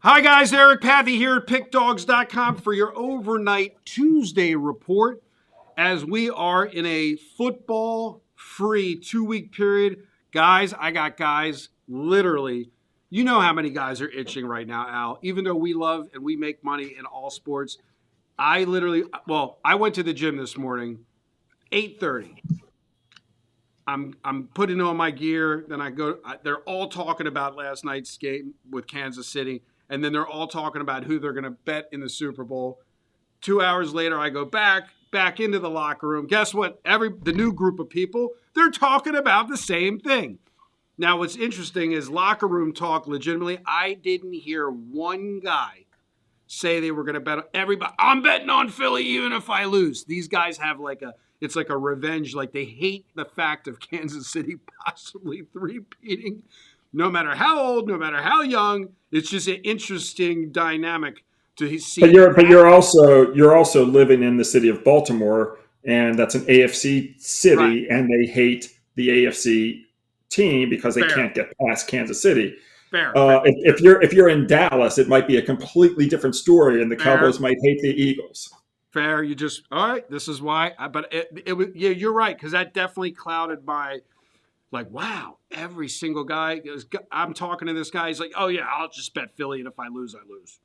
Hi guys, Eric Pathy here at PickDogs.com for your overnight Tuesday report as we are in a football-free 2-week period. Guys, I got guys literally, you know how many guys are itching right now, Al. Even though we love and we make money in all sports, I went to the gym this morning, 8:30. I'm putting on my gear, then they're all talking about last night's game with Kansas City. And then they're all talking about who they're going to bet in the Super Bowl. 2 hours later, I go back into the locker room. Guess what? The new group of people, they're talking about the same thing. Now, what's interesting is locker room talk legitimately. I didn't hear one guy say they were going to bet on everybody. I'm betting on Philly even if I lose. These guys have it's like a revenge. Like they hate the fact of Kansas City possibly three-peating. No matter how old, no matter how young, it's just an interesting dynamic to see. But you're also living in the city of Baltimore, and that's an AFC city, right. And they hate the AFC team because they can't get past Kansas City. Fair. If you're in Dallas, it might be a completely different story, and the Cowboys might hate the Eagles. Fair. You just all right. This is why. But it was you're right because that definitely clouded my. Like, wow, every single guy, I'm talking to this guy, he's like, oh, yeah, I'll just bet Philly, and if I lose, I lose.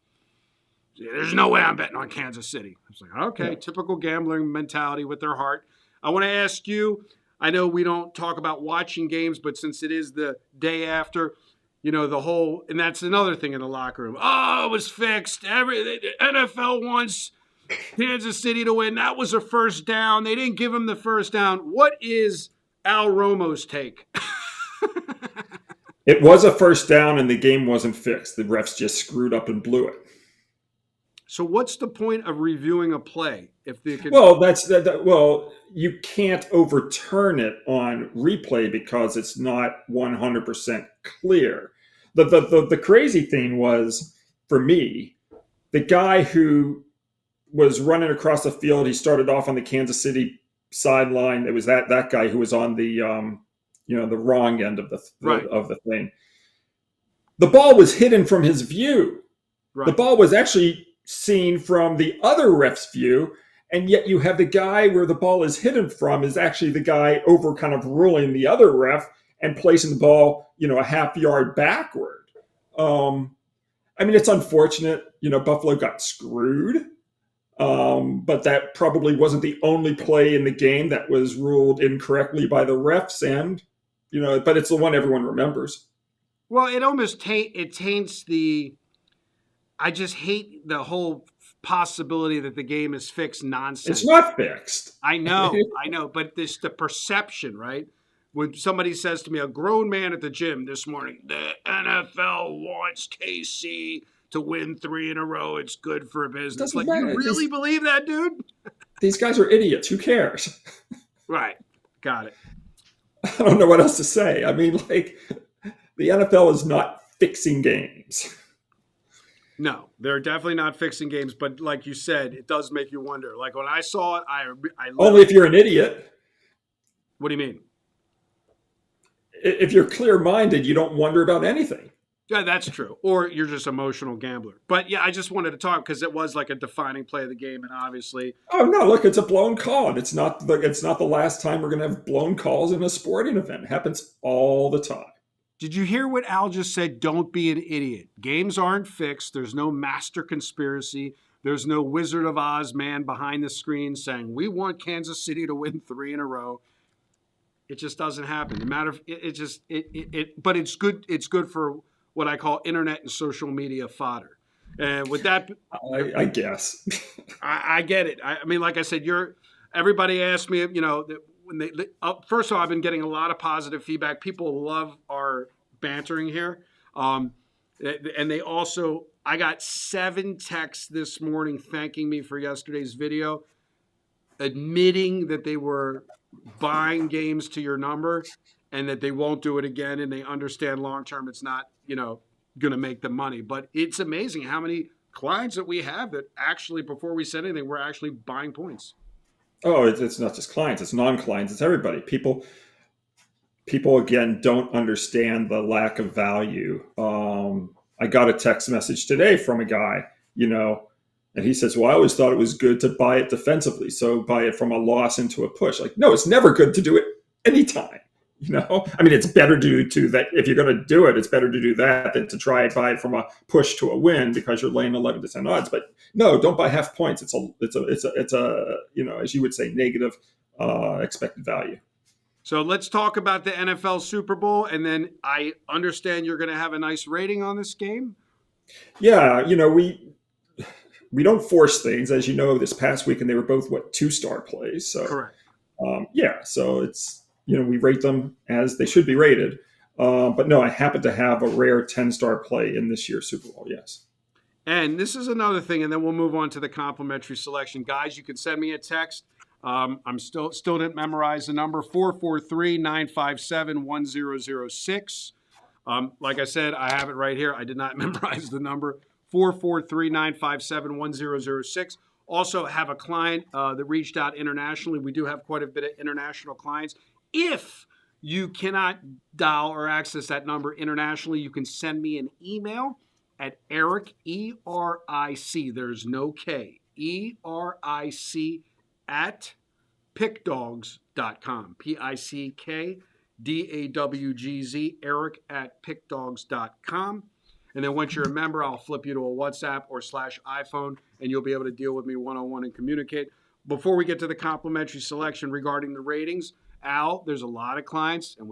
Yeah, there's no way I'm betting on Kansas City. I was like, okay, Typical gambling mentality with their heart. I want to ask you, I know we don't talk about watching games, but since it is the day after, and that's another thing in the locker room. Oh, it was fixed. The NFL wants Kansas City to win. That was a first down. They didn't give him the first down. What is Al Romo's take? It was a first down and the game wasn't fixed. The refs just screwed up and blew it. So what's the point of reviewing a play if they can? Well, you can't overturn it on replay because it's not 100% clear. The crazy thing was, for me, the guy who was running across the field, he started off on the Kansas City sideline. It was that guy who was on the the wrong end of the thing. The ball was hidden from his view. Right. The ball was actually seen from the other ref's view, and yet you have the guy where the ball is hidden from is actually the guy over kind of ruling the other ref and placing the ball, a half yard backward. It's unfortunate. Buffalo got screwed. But that probably wasn't the only play in the game that was ruled incorrectly by the refs, and but it's the one everyone remembers. Well, it almost taints the. I just hate the whole possibility that the game is fixed nonsense. It's not fixed. I know, but this the perception, right? When somebody says to me, a grown man at the gym this morning, the NFL wants KC to win 3 in a row, it's good for business. You really believe that, dude? These guys are idiots. Who cares? Right. Got it. I don't know what else to say. The NFL is not fixing games. No, they're definitely not fixing games. But like you said, it does make you wonder. Like when I saw it, I only if you're an idiot. What do you mean? If you're clear-minded, you don't wonder about anything. Yeah, that's true. Or you're just an emotional gambler. But yeah, I just wanted to talk because it was like a defining play of the game, and obviously. Oh no! Look, it's a blown call. It's not the last time we're going to have blown calls in a sporting event. It happens all the time. Did you hear what Al just said? Don't be an idiot. Games aren't fixed. There's no master conspiracy. There's no Wizard of Oz man behind the screen saying we want Kansas City to win 3 in a row. It just doesn't happen. No matter but it's good. It's good for what I call internet and social media fodder. And with that, I guess I get it. I mean, like I said, everybody asked me, when first of all, I've been getting a lot of positive feedback. People love our bantering here. And they also, I got 7 texts this morning thanking me for yesterday's video, admitting that they were buying games to your number and that they won't do it again. And they understand long-term it's not, going to make them money. But it's amazing how many clients that we have that actually, before we said anything, we're actually buying points. Oh, it's not just clients, it's non-clients, it's everybody. People again don't understand the lack of value. I got a text message today from a guy, and he says, well, I always thought it was good to buy it defensively. So buy it from a loss into a push. Like, no, it's never good to do it anytime. I mean, it's better to do that. If you're going to do it, it's better to do that than to try and buy it from a push to a win because you're laying 11 to 10 odds. But no, don't buy half points. It's a as you would say, negative expected value. So let's talk about the NFL Super Bowl, and then I understand you're going to have a nice rating on this game. Yeah, we don't force things, as you know. This past week, and they were both 2-star plays. So correct. So it's we rate them as they should be rated. But no, I happen to have a rare 10-star play in this year's Super Bowl. Yes. And this is another thing, and then we'll move on to the complimentary selection. Guys, you can send me a text. I'm still didn't memorize the number, 443-957-1006. Like I said, I have it right here. I did not memorize the number, 443-957-1006. Also have a client that reached out internationally. We do have quite a bit of international clients. If you cannot dial or access that number internationally, you can send me an email at Eric, E-R-I-C, there's no K, E-R-I-C at pickdogs.com, Pickdawgz, Eric at pickdogs.com. And then once you're a member, I'll flip you to a WhatsApp or /iPhone, and you'll be able to deal with me one-on-one and communicate. Before we get to the complimentary selection regarding the ratings, Al, there's a lot of clients, and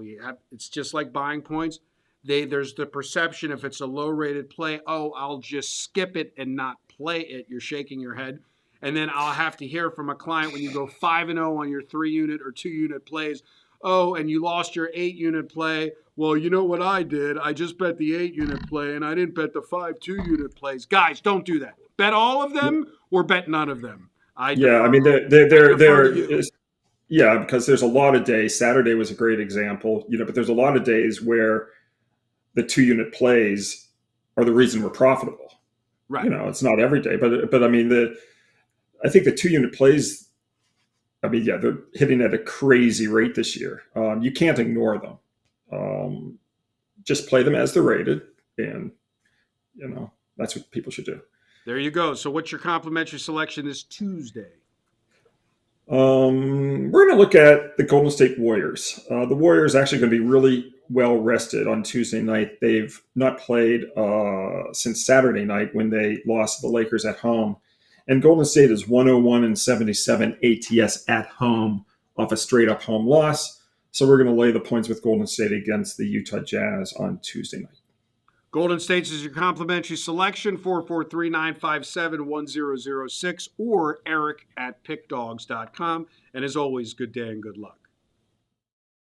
it's just like buying points. There's the perception if it's a low-rated play, I'll just skip it and not play it. You're shaking your head. And then I'll have to hear from a client when you go 5-0 on your 3-unit or 2-unit plays, and you lost your 8-unit play. Well, you know what I did? I just bet the 8-unit play, and I didn't bet the 5 2-unit plays. Guys, don't do that. Bet all of them or bet none of them. Because there's a lot of days. Saturday was a great example, but there's a lot of days where the 2-unit plays are the reason we're profitable. Right. It's not every day, but I mean, I think the 2-unit plays, they're hitting at a crazy rate this year. You can't ignore them. Just play them as they're rated, and that's what people should do. There you go. So what's your complimentary selection this Tuesday? We're going to look at the Golden State Warriors. The Warriors are actually going to be really well rested on Tuesday night. They've not played since Saturday night when they lost to the Lakers at home. And Golden State is 101-77 ATS at home off a straight-up home loss. So we're going to lay the points with Golden State against the Utah Jazz on Tuesday night. Golden State is your complimentary selection, 443-957-1006 or Eric at pickdogs.com. And as always, good day and good luck.